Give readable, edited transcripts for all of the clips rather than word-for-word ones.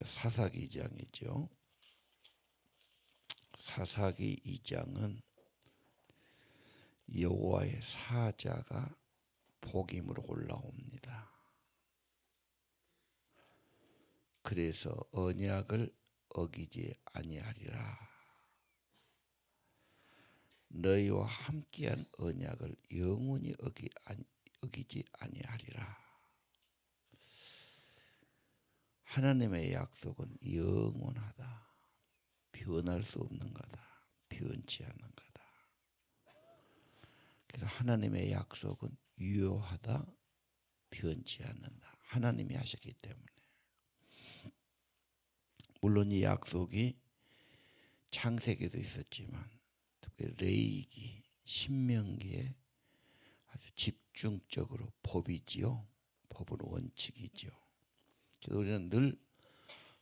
사사기 2장이죠. 사사기 2장은 여호와의 사자가 복임으로 올라옵니다. 그래서 언약을 어기지 아니하리라. 너희와 함께한 언약을 영원히 어기지 아니하리라. 하나님의 약속은 영원하다. 변할 수 없는 거다. 변치 않는 거다. 그래서 하나님의 약속은 유효하다. 변치 않는다. 하나님이 하셨기 때문에. 물론 이 약속이 창세기에도 있었지만 특히 레위기, 신명기에 아주 집중적으로 법이지요. 법은 원칙이죠. 그래서 우리는 늘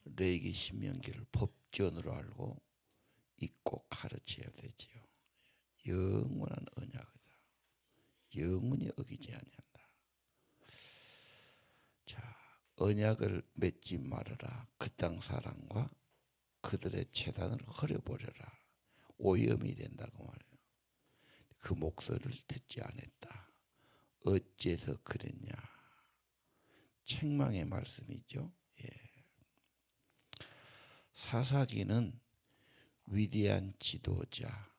레위기, 신명기를 법전으로 알고 읽고 가르쳐야 되지요. 영원한 언약이다. 영원히 어기지 아니한다. 자, 언약을 맺지 말아라. 그 땅 사람과 그들의 재단을 헐어버려라. 오염이 된다고 말해요. 그 목소리를 듣지 않았다. 어째서 그랬냐. 책망의 말씀이죠. 예. 사사기는 위대한 지도자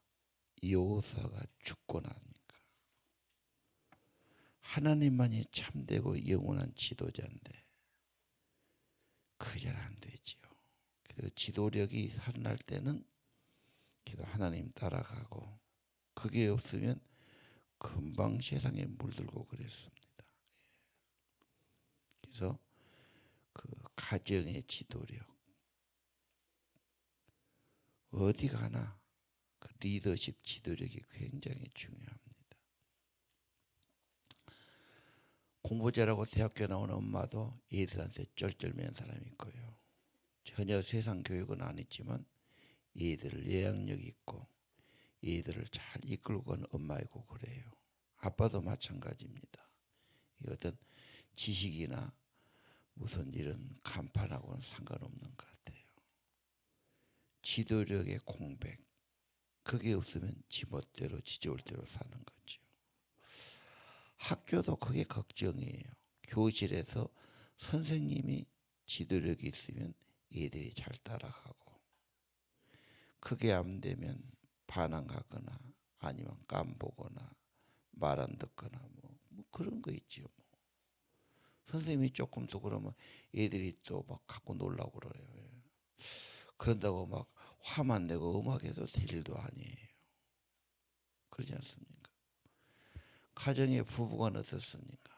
여호사가 죽고 나니까 하나님만이 참되고 영원한 지도자인데 그게 잘 안 되지요. 그래서 지도력이 살아날 때는 그래도 하나님 따라가고 그게 없으면 금방 세상에 물들고 그랬습니다. 그래서 그 가정의 지도력 어디 가나 그 리더십 지도력이 굉장히 중요합니다. 공부 잘하고 대학교 나온 엄마도 애들한테 쩔쩔매는 사람이 있고요. 전혀 세상 교육은 아니지만 애들을 예약력 있고 애들을 잘 이끌고 가는 엄마이고 그래요. 아빠도 마찬가지입니다. 어떤 지식이나 무슨 이런 간판하고는 상관없는 것 같아요. 지도력의 공백 그게 없으면 지멋대로 지져올 대로 사는 거죠. 학교도 그게 걱정이에요. 교실에서 선생님이 지도력이 있으면 애들이 잘 따라가고 그게 안 되면 반항하거나 아니면 깜보거나 말 안 듣거나 뭐 그런 거 있죠. 뭐. 선생님이 조금 더 그러면 애들이 또 막 갖고 놀라고 그래요. 그런다고 막 화만 내고 음악해도 될 일도 아니에요. 그러지 않습니까? 가정의 부부간 어떻습니까?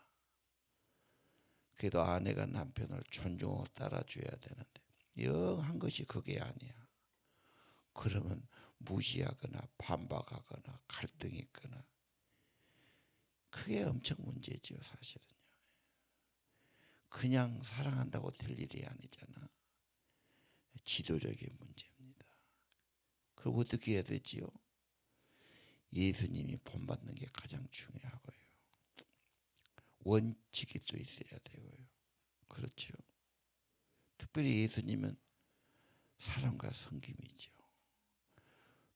그래도 아내가 남편을 존중하고 따라줘야 되는데 영 한 것이 그게 아니야. 그러면 무시하거나 반박하거나 갈등이 있거나 그게 엄청 문제죠. 사실은요. 그냥 사랑한다고 될 일이 아니잖아. 지도력의 문제입니다. 그리고 어떻게 해야 되지요? 예수님이 본받는 게 가장 중요하고요. 원칙이 또 있어야 되고요. 그렇죠. 특별히 예수님은 사랑과 섬김이죠.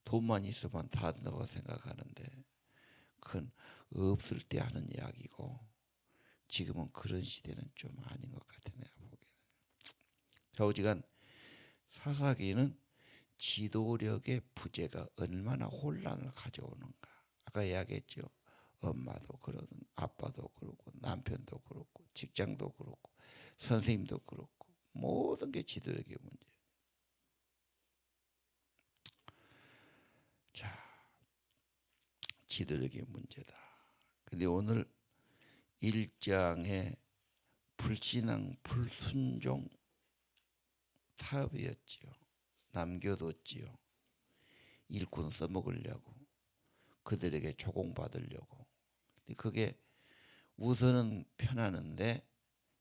돈만 있으면 다 된다고 생각하는데 그건 없을 때 하는 이야기고 지금은 그런 시대는 좀 아닌 것 같아 내가 보기에는. 좌우지간 사사기는 지도력의 부재가 얼마나 혼란을 가져오는가. 아까 이야기했죠. 엄마도 그러든 아빠도 그렇고 남편도 그렇고 직장도 그렇고 선생님도 그렇고 모든 게 지도력의 문제. 자, 지도력의 문제다. 근데 오늘 1장에 불신앙, 불순종 타협이었지요. 남겨뒀지요. 일꾼 써먹으려고 그들에게 조공받으려고. 그게 우선은 편하는데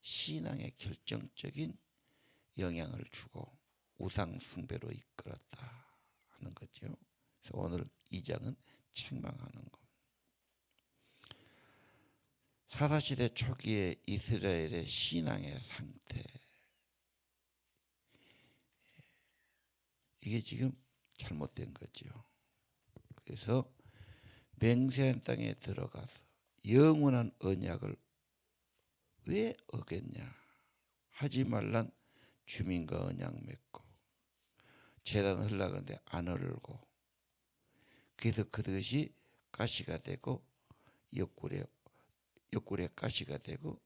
신앙에 결정적인 영향을 주고 우상 숭배로 이끌었다 하는 거죠. 그래서 오늘 2장은 책망하는 것. 사사시대 초기에 이스라엘의 신앙의 상태 이게 지금 잘못된 거죠. 그래서 맹세한 땅에 들어가서 영원한 언약을 왜 어겼냐? 하지 말란 주민과 언약 맺고 제단 하려고 하는데 안 흐르고, 그래서 그것이 가시가 되고 옆구리에 가시가 되고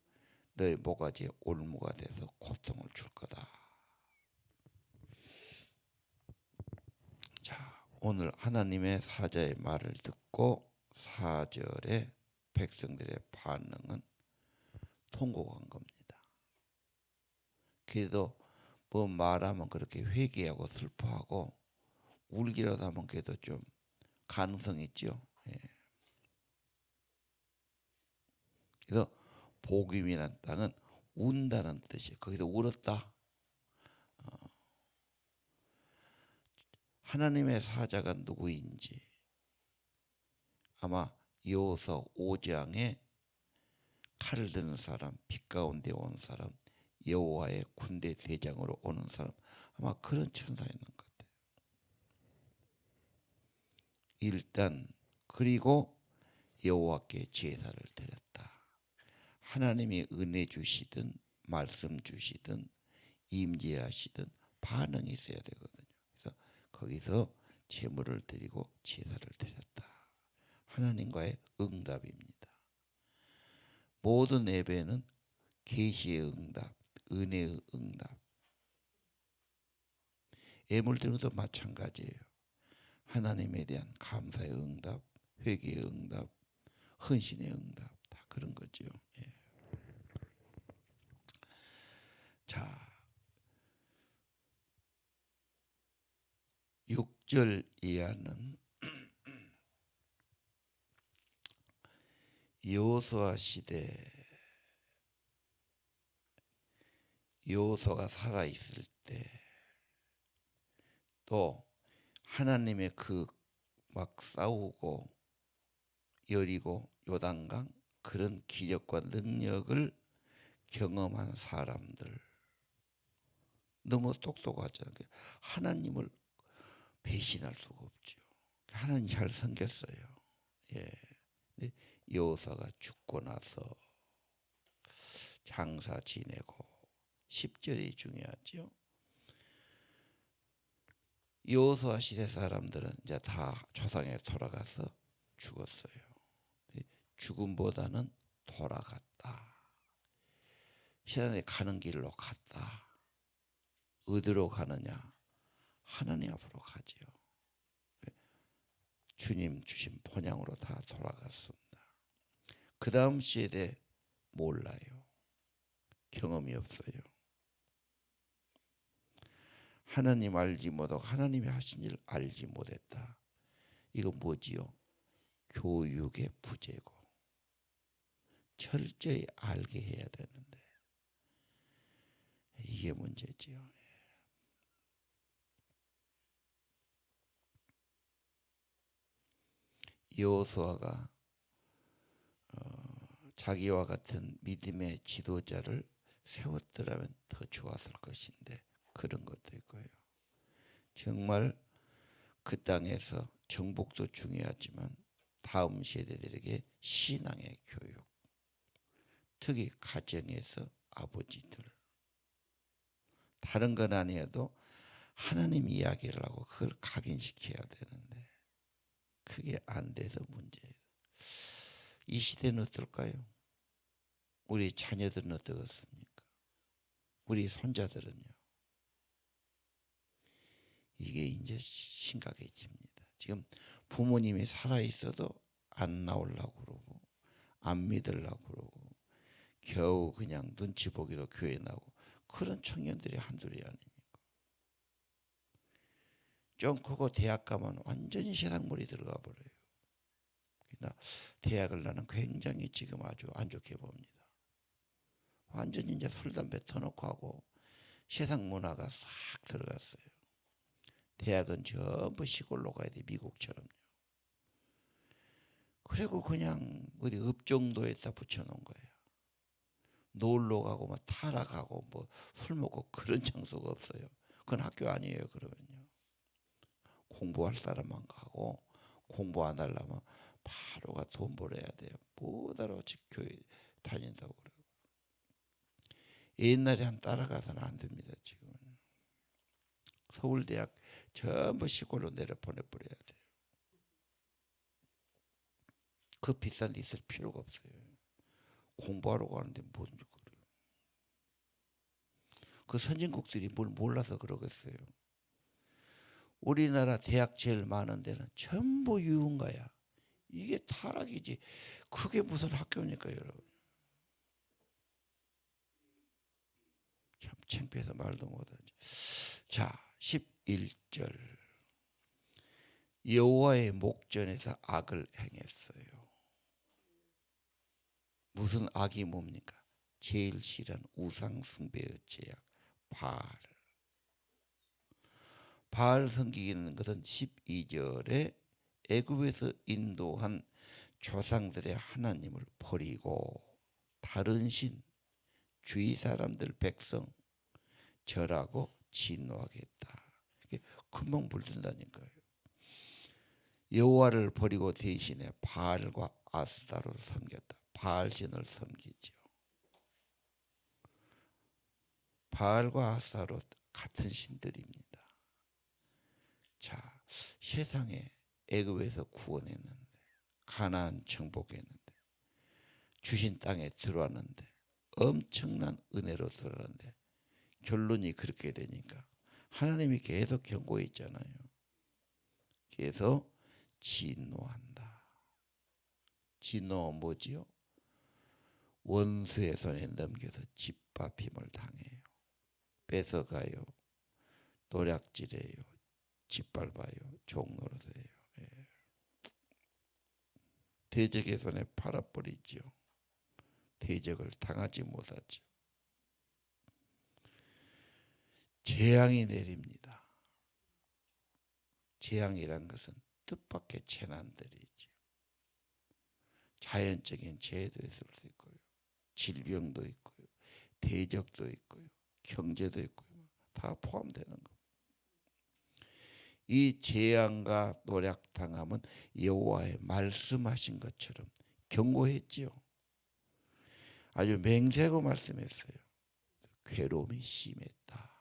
너의 모가지에 올무가 돼서 고통을 줄 거다. 자, 오늘 하나님의 사자의 말을 듣고 4절에 백성들의 반응은 통곡한 겁니다. 그래도 뭐 말하면 그렇게 회개하고 슬퍼하고 울기라도 하면 그래도 좀 가능성이 있죠. 예. 그래서 복임이라는 땅은 운다는 뜻이에요. 거기서 울었다. 하나님의 사자가 누구인지 아마 여호수아 5장에 칼을 드는 사람, 빛 가운데 온 사람, 여호와의 군대 대장으로 오는 사람, 아마 그런 천사였는 것 같아요. 일단 그리고 여호와께 제사를 드렸다. 하나님이 은혜 주시든 말씀 주시든 임재하시든 반응이 있어야 되거든요. 그래서 거기서 제물을 드리고 제사를 드렸다. 하나님과의 응답입니다. 모든 예배는 계시의 응답, 은혜의 응답. 예물 드리는 것도 마찬가지예요. 하나님에 대한 감사의 응답, 회개의 응답, 헌신의 응답, 다 그런 거죠. 예. 자, 6절 이하는 여호수아 시대, 여호수아가 살아 있을 때, 또 하나님의 그 막 싸우고 여리고 요단강 그런 기적과 능력을 경험한 사람들, 너무 똑똑하잖아요. 하나님을 배신할 수가 없죠. 하나님 잘 섬겼어요. 예. 여호수아가 죽고 나서 장사 지내고 10절이 중요하죠. 여호수아 시대 사람들은 이제 다 조상에 돌아가서 죽었어요. 죽음보다는 돌아갔다. 시간에 가는 길로 갔다. 어디로 가느냐? 하나님 앞으로 가지요. 주님 주신 본향으로 다 돌아갔습니다. 그 다음 시대 몰라요. 경험이 없어요. 하나님 알지 못하고 하나님이 하신 일 알지 못했다. 이거 뭐지요? 교육의 부재고 철저히 알게 해야 되는데 이게 문제지요. 여호수아가 자기와 같은 믿음의 지도자를 세웠더라면 더 좋았을 것인데 그런 것도 있고요. 정말 그 땅에서 정복도 중요하지만 다음 세대들에게 신앙의 교육, 특히 가정에서 아버지들, 다른 건 아니어도 하나님 이야기를 하고 그걸 각인시켜야 되는데 그게 안 돼서 문제예요. 이 시대는 어떨까요? 우리 자녀들은 어떻습니까? 우리 손자들은요? 이게 이제 심각해집니다. 지금 부모님이 살아있어도 안 나오려고 그러고 안 믿으려고 그러고 겨우 그냥 눈치 보기로 교회 나오고 그런 청년들이 한둘이 아닙니까? 좀 크고 대학 가면 완전히 세상물이 들어가 버려요. 그러나 대학을 나는 굉장히 지금 아주 안 좋게 봅니다. 완전히 이제 술, 담배 터놓고 하고 세상 문화가 싹 들어갔어요. 대학은 전부 시골로 가야 돼, 미국처럼요. 그리고 그냥 어디 읍정도에다 붙여놓은 거예요. 놀러 가고 뭐 타락하고 뭐 술 먹고 그런 장소가 없어요. 그건 학교 아니에요. 그러면요. 공부할 사람만 가고 공부 안 하려면 바로가 돈 벌어야 돼요. 뭐다로 교회 다닌다고 그래요. 옛날에 한 따라가서는 안 됩니다. 지금 서울대학 전부 시골로 내려 보내버려야 돼요. 그 비싼 데 있을 필요가 없어요. 공부하러 가는데 뭔 그래요. 그 선진국들이 뭘 몰라서 그러겠어요. 우리나라 대학 제일 많은 데는 전부 유흥가야. 이게 타락이지. 그게 무슨 학교입니까, 여러분? 참 창피해서 말도 못하지. 자, 11절. 여호와의 목전에서 악을 행했어요. 무슨 악이 뭡니까? 제일 싫은 우상 숭배의 죄악, 바알. 바알 섬기는 것은 12절에 애굽에서 인도한 조상들의 하나님을 버리고 다른 신, 주위 사람들 백성 절하고 진노하겠다. 금방 물든다니까요. 여호와를 버리고 대신에 바알과 아스타를 섬겼다. 바알신을 섬기죠. 바알과 아스타롯 같은 신들입니다. 자, 세상에 애굽에서 구원했는데, 가나안 정복했는데, 주신 땅에 들어왔는데, 엄청난 은혜로 들어왔는데, 결론이 그렇게 되니까 하나님이 계속 경고했잖아요. 계속 진노한다. 진노 뭐지요? 원수의 손에 넘겨서 짓밟힘을 당해요. 뺏어가요. 노략질해요. 짓밟아요. 종노릇해요. 예. 대적의 손에 팔아버리죠. 대적을 당하지 못하죠. 재앙이 내립니다. 재앙이란 것은 뜻밖의 재난들이죠. 자연적인 재해도 있을 수 있고요. 질병도 있고요. 대적도 있고요. 경제도 있고요. 다 포함되는 겁니다. 이 재앙과 노략당함은 여호와의 말씀하신 것처럼 경고했지요. 아주 맹세하고 말씀했어요. 괴로움이 심했다.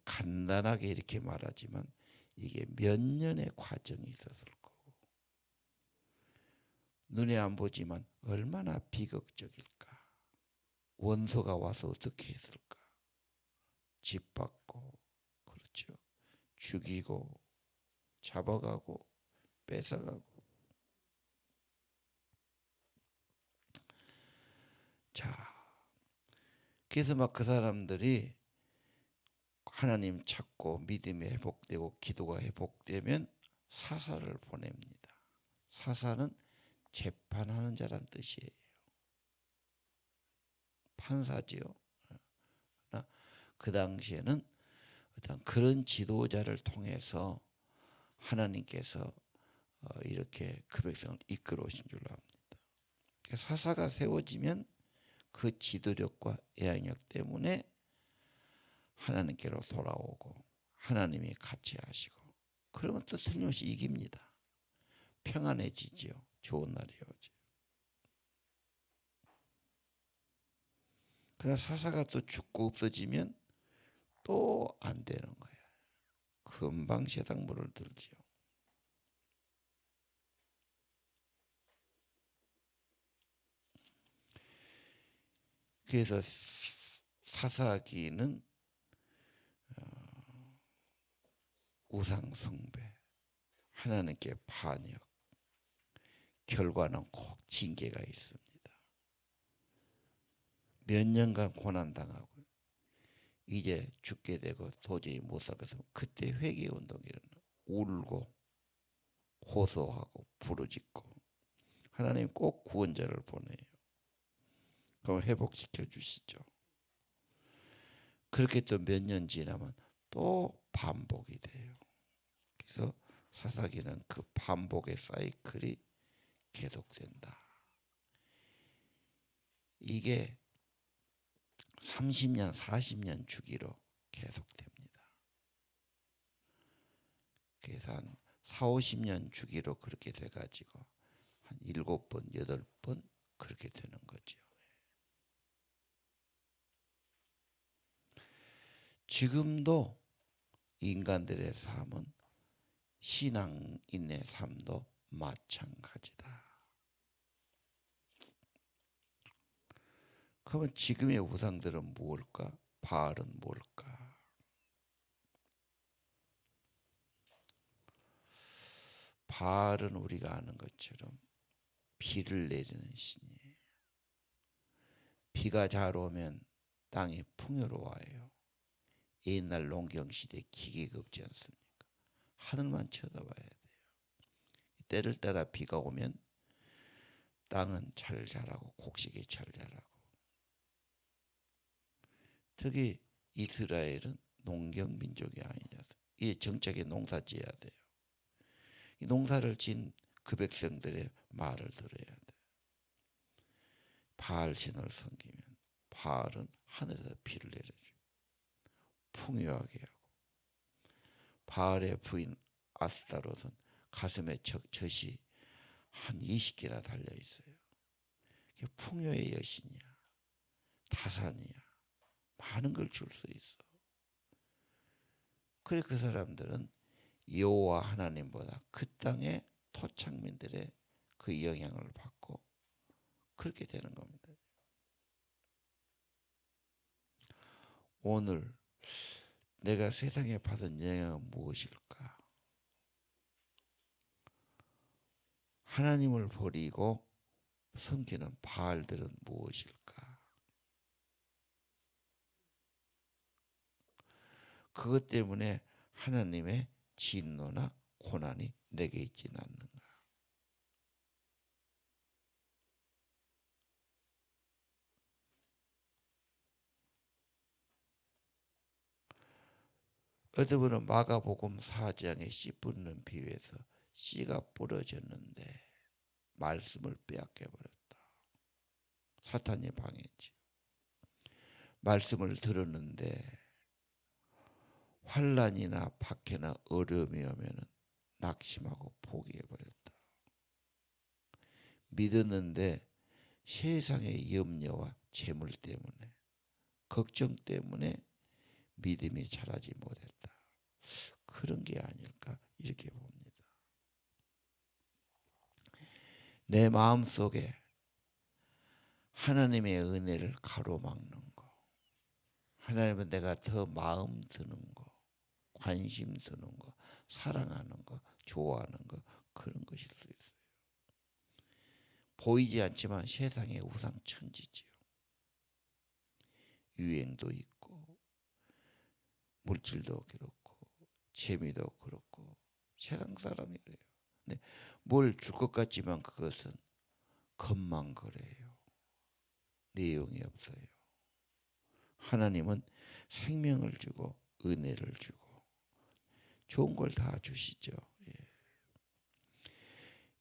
간단하게 이렇게 말하지만 이게 몇 년의 과정이 있었을 거고 눈에 안 보지만 얼마나 비극적일까. 원수가 와서 어떻게 했을까. 짓밟고 그렇죠. 죽이고 잡아가고 뺏어가고. 자, 그래서 막 그 사람들이 하나님 찾고 믿음이 회복되고 기도가 회복되면 사사를 보냅니다. 사사는 재판하는 자란 뜻이에요. 판사지요. 그 당시에는 어떤 그런 지도자를 통해서 하나님께서 이렇게 그 백성을 이끌어 오신 줄로 압니다. 사사가 세워지면 그 지도력과 영향력 때문에 하나님께로 돌아오고 하나님이 같이 하시고 그러면 또 틀림없이 이깁니다. 평안해지지요. 좋은 날이 오죠. 그러나 사사가 또 죽고 없어지면 또 안 되는 거예요. 금방 세상 물을 들지요. 그래서 사사기는 우상 숭배, 하나님께 반역, 결과는 꼭 징계가 있습니다. 몇 년간 고난당하고 이제 죽게 되고 도저히 못 살겠으면 그때 회개운동이 일어나 울고 호소하고 부르짖고 하나님 꼭 구원자를 보내요. 그럼 회복시켜 주시죠. 그렇게 또 몇 년 지나면 또 반복이 돼요. 그래서 사사기는 그 반복의 사이클이 계속된다. 이게 30년, 40년 주기로 계속됩니다. 해서 한 4, 50년 주기로 그렇게 돼가지고 한 7번, 8번 그렇게 되는 거죠. 지금도 인간들의 삶은 신앙인의 삶도 마찬가지다. 그러면 지금의 우상들은 뭘까? 바알은 뭘까? 바알은 우리가 아는 것처럼 비를 내리는 신이에요. 비가 잘 오면 땅이 풍요로워요. 옛날 농경시대 기계가 없지 않습니까? 하늘만 쳐다봐야 돼요. 때를 따라 비가 오면 땅은 잘 자라고 곡식이 잘 자라고. 특히 이스라엘은 농경민족이 아니냐서 이 정착에 농사 지어야 돼요. 이 농사를 진 그 백성들의 말을 들어야 돼. 바알 신을 섬기면 바알은 하늘에서 비를 내려주고 풍요하게 하고, 바알의 부인 아스타롯은 가슴에 젖이 한 20개나 달려 있어요. 풍요의 여신이야. 다산이야. 많은 걸 줄 수 있어. 그래 그 사람들은 여호와 하나님보다 그 땅의 토착민들의 그 영향을 받고 그렇게 되는 겁니다. 오늘 내가 세상에 받은 영향은 무엇일까? 하나님을 버리고 섬기는 바알들은 무엇일까? 그것 때문에 하나님의 진노나 고난이 내게 있지는 않는가? 어떤 분은 마가복음 4장에 씨 뿌리는 비유에서 씨가 부러졌는데 말씀을 빼앗겨 버렸다. 사탄이 방해했지. 말씀을 들었는데 환난이나 박해나 어려움이 오면은 낙심하고 포기해 버렸다. 믿었는데 세상의 염려와 재물 때문에, 걱정 때문에 믿음이 자라지 못했다. 그런 게 아닐까 이렇게 봅니다. 내 마음속에 하나님의 은혜를 가로막는 거, 하나님은 내가 더 마음 드는 거, 관심 드는 거, 사랑하는 거, 좋아하는 거, 그런 것일 수 있어요. 보이지 않지만 세상의 우상천지지요. 유행도 있고 물질도 그렇고 재미도 그렇고 세상 사람이 그래요. 근데 뭘 줄 것 같지만 그것은 겉만 그래요. 내용이 없어요. 하나님은 생명을 주고 은혜를 주고 좋은 걸 다 주시죠. 예.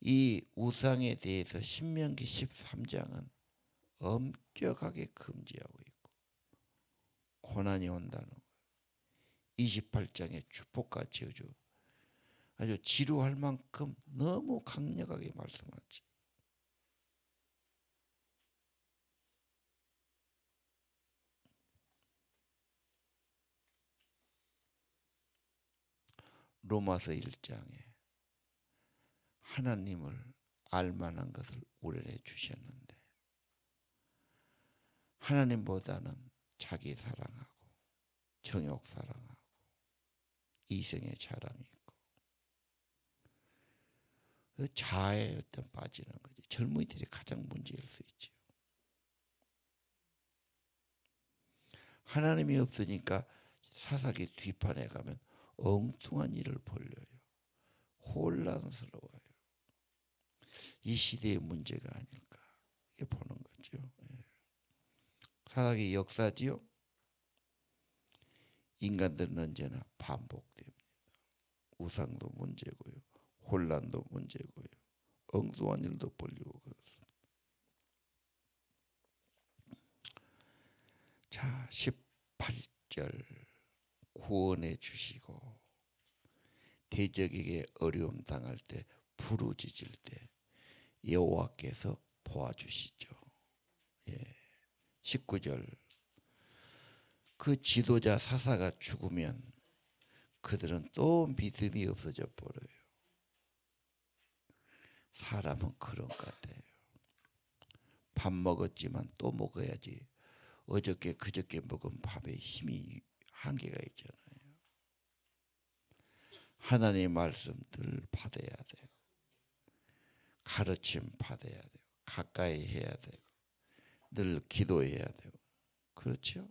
이 우상에 대해서 신명기 13장은 엄격하게 금지하고 있고 고난이 온다는 거. 28장의 축복과 저주 아주 지루할 만큼 너무 강력하게 말씀하지. 로마서 1장에 하나님을 알만한 것을 우려내 주셨는데 하나님보다는 자기 사랑하고 정욕 사랑하고 이성의 자랑이 있고 그 자아에 어떤 빠지는 거지. 젊은이들이 가장 문제일 수 있죠. 하나님이 없으니까 사사기 뒤판에 가면 엉뚱한 일을 벌려요. 혼란스러워요. 이 시대의 문제가 아닐까 이렇게 보는 거죠. 사사기 역사지요. 인간들은 언제나 반복됩니다. 우상도 문제고요. 혼란도 문제고요. 엉뚱한 일도 벌리고 그렇습니다. 자, 18절 구원해 주시고 대적에게 어려움 당할 때, 부르짖을 때 여호와께서 도와주시죠. 예. 19절. 그 지도자 사사가 죽으면 그들은 또 믿음이 없어져 버려요. 사람은 그런 것 같아요. 밥 먹었지만 또 먹어야지. 어저께 그저께 먹은 밥에 힘이 한계가 있잖아요. 하나님의 말씀들 받아야 돼요. 가르침 받아야 돼요. 가까이 해야 되고 늘 기도해야 되고. 그렇죠?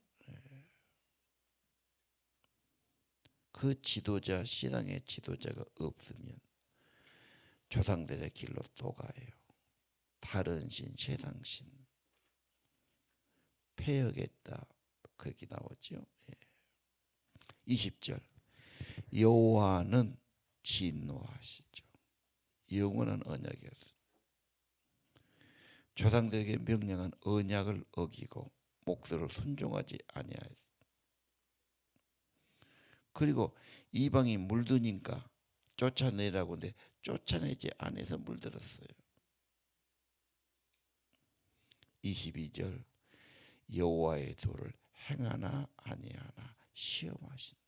그 지도자, 신앙의 지도자가 없으면 조상들의 길로 또 가요. 다른 신, 세상신 패하겠다 그렇게 나오죠. 20절. 여호와는 진노하시죠. 영원한 언약이었습니다. 조상들에게 명령한 언약을 어기고 목소를 순종하지 아니하였습니다. 그리고 이방이 물드니까 쫓아내라고 하는데 쫓아내지 않아서 물들었어요. 22절. 여호와의 도를 행하나 아니하나 시험하신다.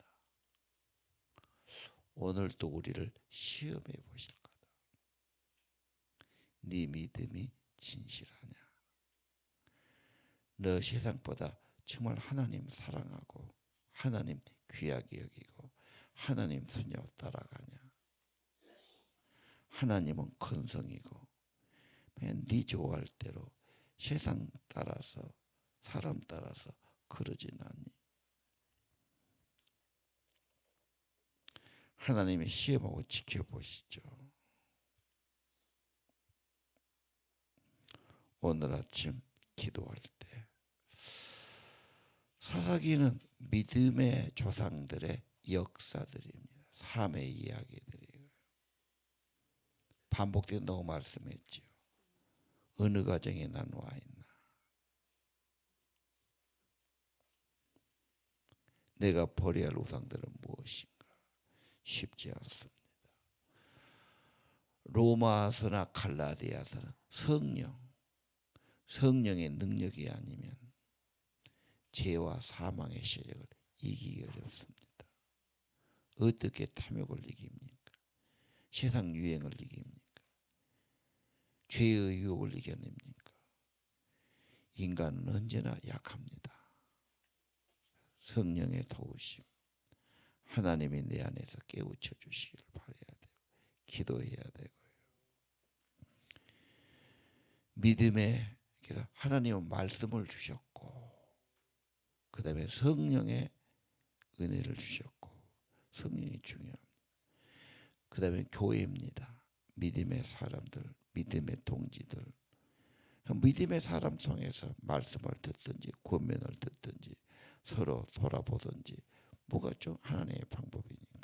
오늘도 우리를 시험해 보실 거다. 네 믿음이 진실하냐? 너 세상보다 정말 하나님 사랑하고 하나님 귀하게 여기고 하나님 순녀 따라가냐? 하나님은 근성이고 네 좋아할 대로 세상 따라서 사람 따라서 그러진 않니? 하나님의 시험하고 지켜보시죠. 오늘 아침 기도할 때 사사기는 믿음의 조상들의 역사들입니다. 삶의 이야기들이에요. 반복된다고 말씀했죠. 어느 가정에 난 와 있나? 내가 버려야 할 우상들은 무엇인가? 쉽지 않습니다. 로마서나 갈라디아서는 성령의 능력이 아니면 죄와 사망의 세력을 이기기 어렵습니다. 어떻게 탐욕을 이깁니까? 세상 유행을 이깁니까? 죄의 유혹을 이겨냅니까? 인간은 언제나 약합니다. 성령의 도우심, 하나님이 내 안에서 깨우쳐 주시기를 바라야 되고 기도해야 되고요. 믿음에 하나님은 말씀을 주셨고 그 다음에 성령의 은혜를 주셨고 성령이 중요합니다. 그 다음에 교회입니다. 믿음의 사람들, 믿음의 동지들, 믿음의 사람 통해서 말씀을 듣든지 권면을 듣든지 서로 돌아보든지 뭐가 좀 하나님의 방법이니까.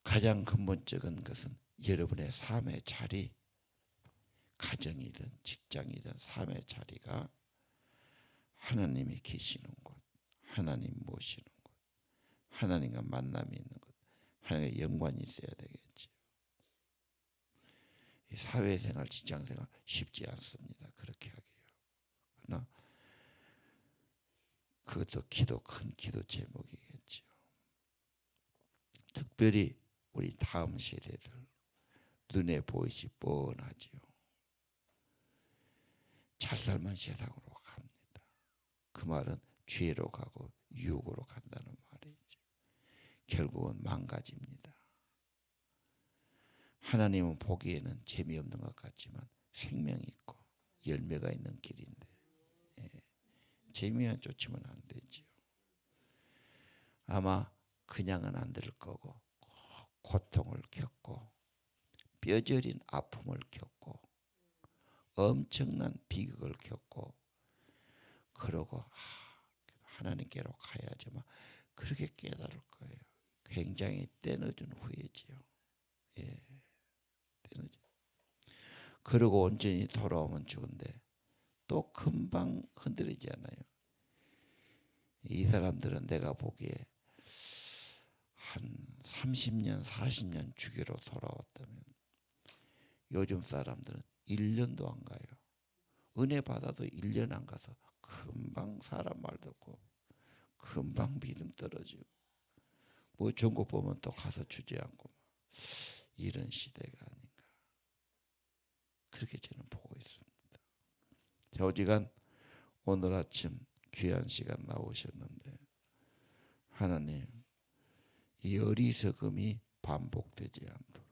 가장 근본적인 것은 여러분의 삶의 자리, 가정이든 직장이든 삶의 자리가 하나님이 계시는 곳, 하나님 모시는 곳, 하나님과 만남이 있는 곳, 하나님의 연관이 있어야 되겠지. 사회생활, 직장생활 쉽지 않습니다. 그렇게 하기요. 그러나 그것도 큰 기도 제목이겠죠. 특별히 우리 다음 세대들 눈에 보이시 뻔하지요. 잘 살면 세상으로 갑니다. 그 말은 죄로 가고 유혹으로 간다는 말이죠. 결국은 망가집니다. 하나님은 보기에는 재미없는 것 같지만 생명이 있고 열매가 있는 길인데 재미만 쫓으면 안 되지요. 아마 그냥은 안 될 거고 고통을 겪고 뼈저린 아픔을 겪고 엄청난 비극을 겪고 그러고 하나님께로 가야지만 그렇게 깨달을 거예요. 굉장히 때늦은 후회지요. 때늦은. 그러고 온전히 돌아오면 좋은데 또 금방 흔들리지 않아요. 이 사람들은 내가 보기에 한 30년, 40년 주기로 돌아왔다면 요즘 사람들은 1년도 안 가요. 은혜 받아도 1년 안 가서 금방 사람 말 듣고 금방 믿음 떨어지고 뭐 전국 보면 또 가서 주저앉고 이런 시대가 아닌가 그렇게 저는 보고 있습니다. 자, 어지간 오늘 아침 귀한 시간 나오셨는데 하나님 이 어리석음이 반복되지 않도록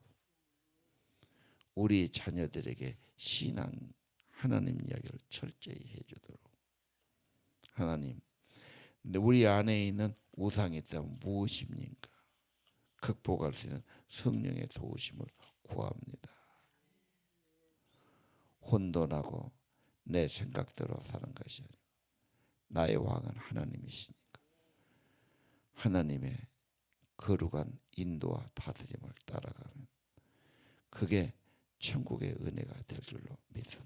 우리 자녀들에게 신앙 하나님 이야기를 철저히 해주도록 하나님 우리 안에 있는 우상이 있다면 무엇입니까? 극복할 수 있는 성령의 도우심을 구합니다. 혼돈하고 내 생각대로 사는 것이 아니고 나의 왕은 하나님이시니까 하나님의 거룩한 인도와 다스림을 따라가면 그게 천국의 은혜가 될 줄로 믿습니다.